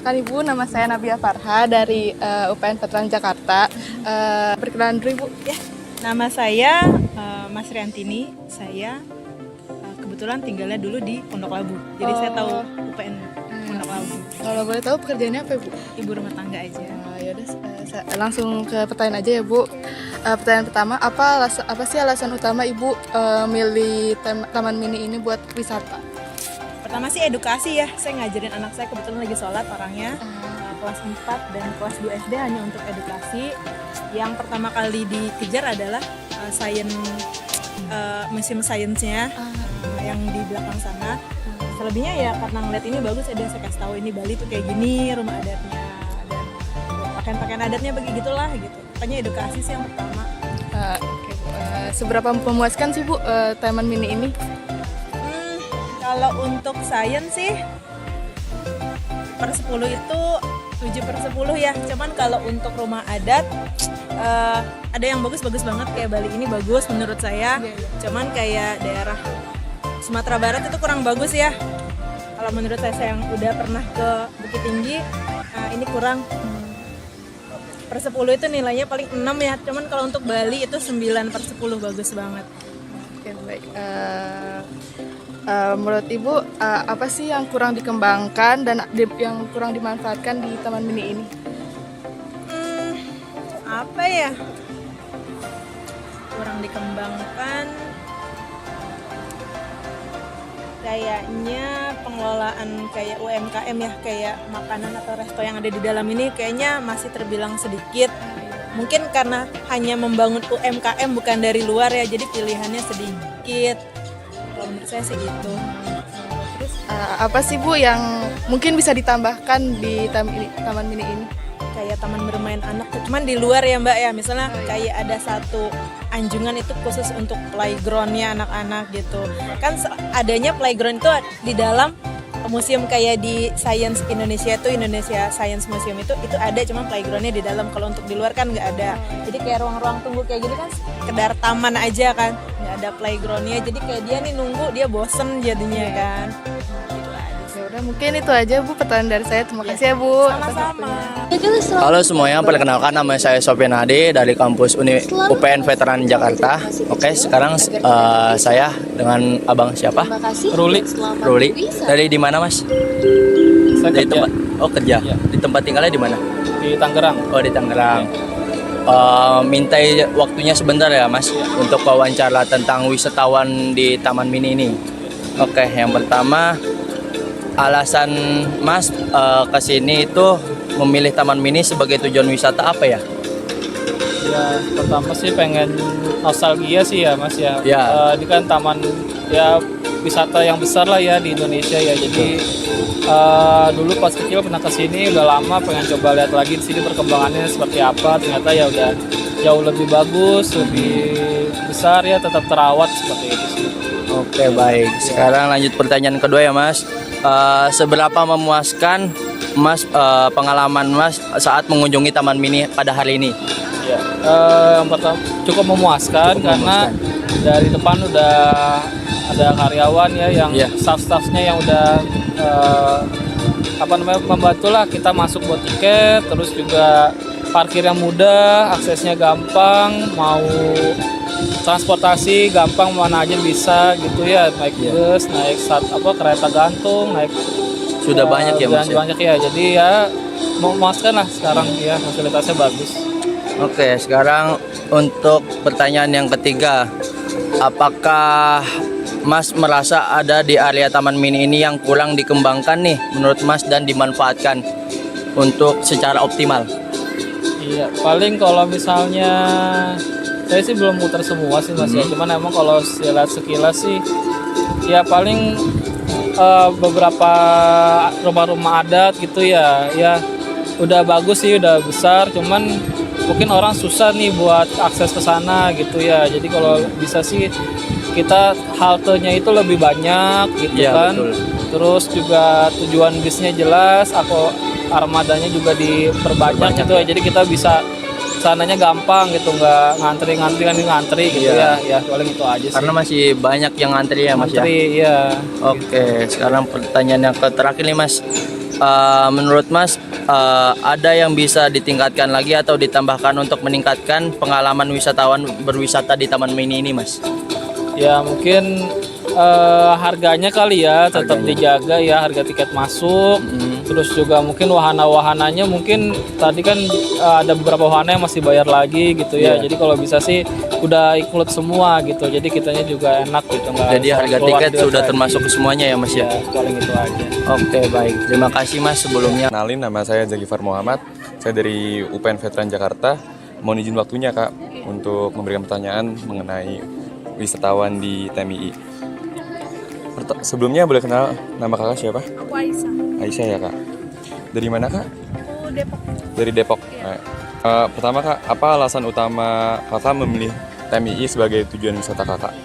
Perkenalkan Ibu, nama saya Nabia Farha dari UPN Veteran Jakarta. Perkenalan dulu Ibu. Ya, nama saya Mas Riantini. Saya kebetulan tinggalnya dulu di Pondok Labu. Jadi saya tahu UPN Pondok Labu. Kalau boleh tahu pekerjaannya apa Ibu? Ibu rumah tangga aja. Yaudah, langsung ke pertanyaan aja ya Bu. Pertanyaan pertama, apa sih alasan utama Ibu milih Taman Mini ini buat wisata? Pertama sih edukasi ya. Saya ngajarin anak saya, kebetulan lagi sholat orangnya. Kelas 4 dan kelas 2 SD hanya untuk edukasi. Yang pertama kali dikejar adalah museum sainsnya yang di belakang sana. Selebihnya ya karena ngeliat ini bagus, ada saya kasih tahu ini Bali tuh kayak gini rumah adatnya dan pakaian-pakaian adatnya begitulah gitu. Makanya edukasi sih yang pertama. Seberapa memuaskan sih Bu Taman Mini ini? Kalau untuk sains sih per 10 itu 7/10 ya. Cuman kalau untuk rumah adat ada yang bagus-bagus banget kayak Bali ini bagus menurut saya. Cuman kayak daerah Sumatera Barat itu kurang bagus ya. Kalau menurut saya yang udah pernah ke Bukit Tinggi, ini kurang. Per 10 itu nilainya paling 6 ya. Cuman kalau untuk Bali itu 9/10 bagus banget. Oke, baik. Menurut Ibu, apa sih yang kurang dikembangkan dan yang kurang dimanfaatkan di Taman Mini ini? Apa ya? Kurang dikembangkan kayaknya pengelolaan kayak UMKM ya, kayak makanan atau resto yang ada di dalam ini kayaknya masih terbilang sedikit. Mungkin karena hanya membangun UMKM bukan dari luar ya, jadi pilihannya sedikit. Kalau menurut saya sih gitu. Terus apa sih Bu yang mungkin bisa ditambahkan di Taman Mini ini? Kayak taman bermain anak, cuman di luar ya Mbak ya, misalnya kayak ada satu anjungan itu khusus untuk playgroundnya anak-anak gitu. Kan adanya playground itu di dalam museum kayak di Science Indonesia itu, Indonesia Science Museum itu ada, cuman playgroundnya di dalam. Kalau untuk di luar kan nggak ada. Jadi kayak ruang-ruang tunggu kayak gini kan sekedar taman aja kan, nggak ada playgroundnya. Jadi kayak dia nih nunggu, dia bosen jadinya kan. Ya udah, mungkin itu aja Bu pertanyaan dari saya. Terima kasih ya Bu. Sama-sama. Halo semuanya, perkenalkan nama saya Sofian Ade dari kampus UPN Veteran Jakarta. Oke, sekarang saya dengan abang siapa? Ruli. Dari di mana Mas? Saya Dari kerja. tempat. Oh kerja. Ya. Di tempat tinggalnya di mana? Di Tangerang. Oh di Tangerang. Minta waktunya sebentar ya Mas untuk wawancara tentang wisatawan di Taman Mini ini. Oke, yang pertama alasan Mas kesini itu memilih Taman Mini sebagai tujuan wisata apa ya? Ya pertama sih pengen nostalgia sih ya Mas ya. Ya. Ini kan taman ya wisata yang besar lah ya di Indonesia ya. Jadi dulu pas kecil pernah kesini, udah lama pengen coba lihat lagi di sini perkembangannya seperti apa. Ternyata ya udah jauh lebih bagus, lebih besar ya, tetap terawat seperti itu sih. Oke baik. Sekarang lanjut pertanyaan kedua ya Mas. Seberapa memuaskan Mas pengalaman Mas saat mengunjungi Taman Mini pada hari ini? Ya, yang pertama cukup memuaskan karena dari depan udah ada karyawan ya yang staff-staffnya yang udah membantu lah kita masuk buat tiket, terus juga parkirnya mudah, aksesnya gampang, mau transportasi gampang mana aja bisa gitu ya, naik bus, naik kereta gantung, naik Sudah banyak ya Mas? Banyak ya, jadi ya memuaskan lah sekarang ya, fasilitasnya bagus. Oke, sekarang untuk pertanyaan yang ketiga, apakah Mas merasa ada di area Taman Mini ini yang kurang dikembangkan nih menurut Mas dan dimanfaatkan untuk secara optimal? Iya, paling kalau misalnya saya sih belum muter semua sih Mas ya, cuman emang kalau lihat sekilas sih ya paling beberapa rumah-rumah adat gitu ya udah bagus sih, udah besar, cuman mungkin orang susah nih buat akses ke sana gitu ya. Jadi kalau bisa sih kita haltenya itu lebih banyak gitu kan. Betul. Terus juga tujuan bisnya jelas, armadanya juga diperbanyak gitu ya. Jadi kita bisa sananya gampang gitu, nggak ngantri gitu ya paling itu aja sih. Karena masih banyak yang ngantri ya Mas ya. Oke, sekarang pertanyaan yang terakhir nih Mas. menurut Mas ada yang bisa ditingkatkan lagi atau ditambahkan untuk meningkatkan pengalaman wisatawan berwisata di Taman Mini ini, Mas? Ya mungkin harganya kali ya tetap Harganya. dijaga ya, harga tiket masuk. Terus juga mungkin wahana-wahananya mungkin tadi kan ada beberapa wahana yang masih bayar lagi gitu ya. Iya. Jadi kalau bisa sih udah include semua gitu. Jadi kitanya juga enak gitu, nggak Jadi harus harga keluar tiket duit sudah lagi. termasuk ke semuanya ya, Mas ya? Ya, paling itu aja. Oke, baik. Terima kasih Mas sebelumnya. Kenalin, nama saya Zagifar Muhammad. Saya dari UPN Veteran Jakarta. Mohon izin waktunya Kak untuk memberikan pertanyaan mengenai wisatawan di TMII. Sebelumnya boleh kenal nama Kakak siapa? Aku Aisyah. Aisyah ya Kak. Dari mana Kak? Aku Depok. Dari Depok. Nah, pertama Kak, apa alasan utama Kakak memilih TMII sebagai tujuan wisata Kakak?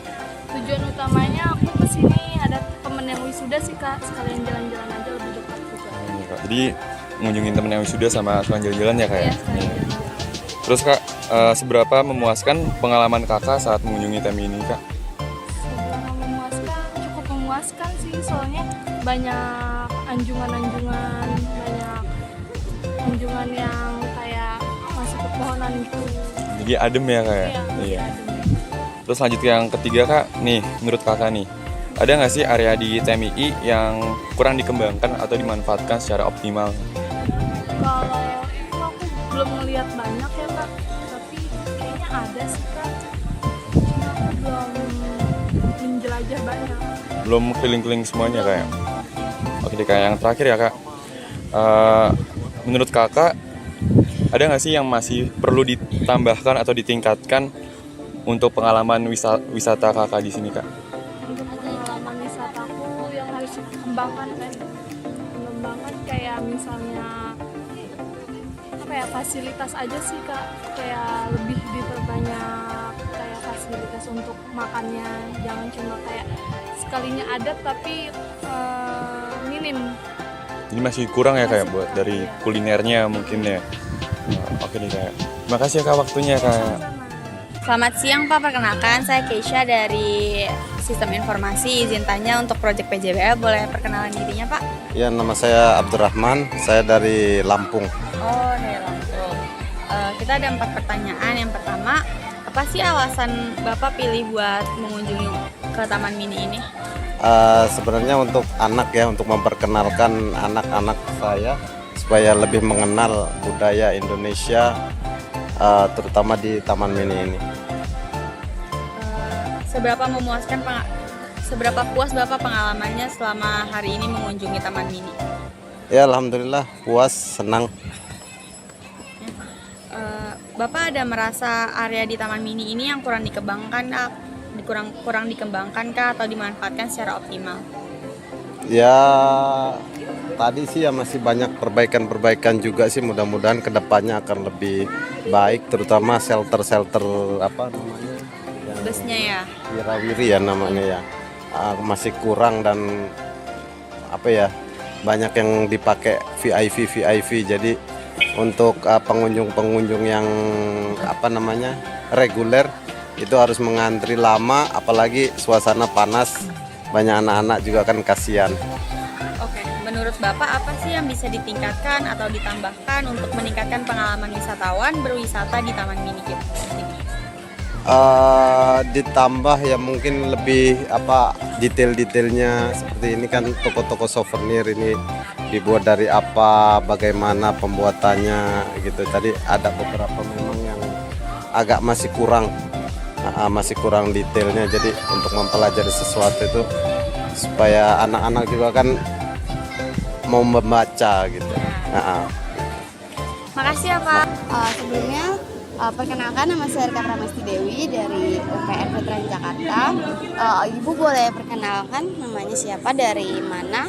Tujuan utamanya aku kesini ada temen yang wisuda sih Kak, sekalian jalan-jalan aja lebih dekat juga. Iya, Kak. Jadi mengunjungi temen yang wisuda sama suka jalan-jalan ya Kak ya? Iya, sekalian Iya. jalan-jalan. Terus Kak, seberapa memuaskan pengalaman Kakak saat mengunjungi TMII ini Kak? Seberapa memuaskan, cukup memuaskan sih, soalnya banyak anjungan-anjungan, banyak anjungan yang kayak masuk ke pohonan gitu. Jadi adem ya Kak ya? Iya. Terus lanjut ke yang ketiga Kak, nih menurut Kakak nih, ada nggak sih area di TMII yang kurang dikembangkan atau dimanfaatkan secara optimal? Kalau itu aku belum ngeliat banyak ya Kak, tapi kayaknya ada sih Kak. Cuma aku belum menjelajah banyak. Belum keliling-keliling semuanya Kak ya? Oke deh Kak, yang terakhir ya Kak, menurut Kakak ada nggak sih yang masih perlu ditambahkan atau ditingkatkan untuk pengalaman wisata Kakak di sini Kak? Untuk pengalaman wisataku yang harus dikembangkan kan, mengembangkan kayak misalnya apa ya, fasilitas aja sih Kak, kayak lebih diperbanyak kayak fasilitas untuk makannya, jangan cuma kayak sekalinya ada tapi minim. Jadi masih kurang ya Kak ya Masih buat kurang, dari iya. kulinernya mungkin ya? Oke deh Kak, terima kasih ya Kak waktunya Kak. Sama. Selamat siang Pak, perkenalkan saya Keisha dari Sistem Informasi. Izin tanya untuk proyek PJBL, boleh perkenalan dirinya Pak? Ya, nama saya Abdurrahman, saya dari Lampung. Oh, dari Lampung. Kita ada 4 pertanyaan. Yang pertama, apa sih alasan Bapak pilih buat mengunjungi ke Taman Mini ini? Sebenarnya untuk anak ya, untuk memperkenalkan anak-anak saya supaya lebih mengenal budaya Indonesia, terutama di Taman Mini ini. Seberapa puas Bapak pengalamannya selama hari ini mengunjungi Taman Mini? Ya, alhamdulillah puas, senang. Bapak ada merasa area di Taman Mini ini yang kurang dikembangkan kurang dikembangkan kah atau dimanfaatkan secara optimal? Ya, tadi sih ya masih banyak perbaikan-perbaikan juga sih, mudah-mudahan kedepannya akan lebih baik, terutama shelter-shelter apa namanya? Busnya ya. Wirawiri ya namanya ya. Masih kurang dan apa ya, banyak yang dipakai VIP. Jadi untuk pengunjung yang apa namanya reguler itu harus mengantri lama, apalagi suasana panas, banyak anak-anak juga kan kasihan. Oke, menurut Bapak apa sih yang bisa ditingkatkan atau ditambahkan untuk meningkatkan pengalaman wisatawan berwisata di Taman Mini kita ini? Ditambah ya mungkin lebih apa detail-detailnya, seperti ini kan toko-toko souvenir ini dibuat dari apa, bagaimana pembuatannya gitu. Tadi ada beberapa memang yang agak masih kurang detailnya, jadi untuk mempelajari sesuatu itu supaya anak-anak juga kan mau membaca gitu. Makasih ya Pak. Sebelumnya perkenalkan, nama saya Rika Pramesti Dewi dari UPN Veteran Jakarta. Ibu boleh perkenalkan namanya siapa, dari mana?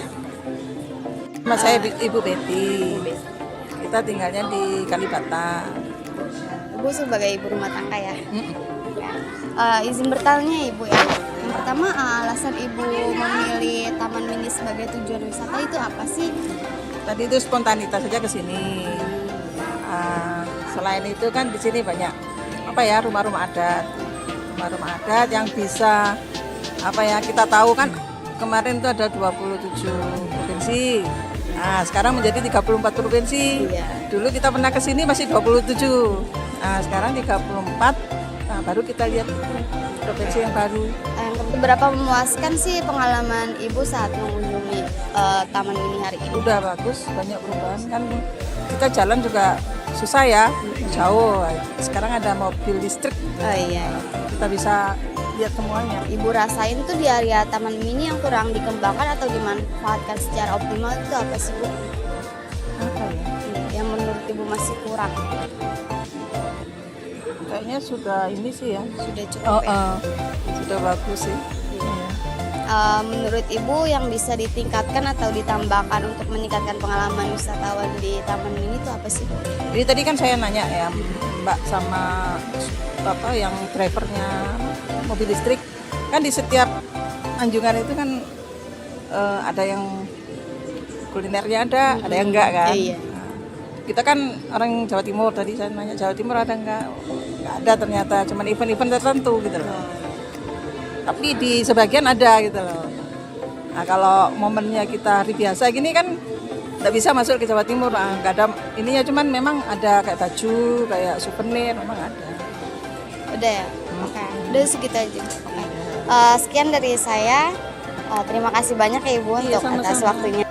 Nama saya Ibu Betty. Kita tinggalnya di Kalibata. Ibu sebagai ibu rumah tangga ya. Izin bertanya Ibu ya. Yang pertama, alasan Ibu memilih Taman Mini sebagai tujuan wisata itu apa sih? Tadi itu spontanitas saja ke sini. Selain itu kan di sini banyak rumah-rumah adat yang bisa kita tahu kan kemarin itu ada 27 provinsi. Nah, sekarang menjadi 34 provinsi. Iya. Dulu kita pernah ke sini masih 27. Nah, sekarang 34. Nah, baru kita lihat provinsi yang baru. Berapa memuaskan sih pengalaman Ibu saat mengunjungi Taman Mini hari ini? Udah bagus, banyak perubahan kan. Kita jalan juga susah ya, jauh. Sekarang ada mobil listrik, Oh iya. kita bisa lihat semuanya. Ibu rasain tuh di area Taman Mini yang kurang dikembangkan atau dimanfaatkan secara optimal itu apa sih Bu? Apa ya? Yang menurut Ibu masih kurang? Kayaknya sudah ini sih ya. Sudah cukup ya? Sudah bagus sih. Iya. Menurut Ibu yang bisa ditingkatkan atau ditambahkan untuk meningkatkan pengalaman wisatawan di Taman Mini itu apa sih Bu? Jadi tadi kan saya nanya ya Mbak sama Bapak yang drivernya mobil listrik, kan di setiap anjungan itu kan ada yang kulinernya ada yang enggak kan? Iya. Nah, kita kan orang Jawa Timur, tadi saya nanya Jawa Timur ada enggak? Enggak ada ternyata, cuman event-event tertentu gitu loh. Tapi di sebagian ada gitu loh. Nah kalau momennya kita hari biasa gini kan nggak bisa masuk ke Jawa Timur, nggak ada ininya, cuman memang ada kayak baju, kayak souvenir, memang ada. Udah ya? Oke. Udah segitu aja. Oke. Sekian dari saya. Terima kasih banyak ya Ibu untuk atas sama-sama. waktunya.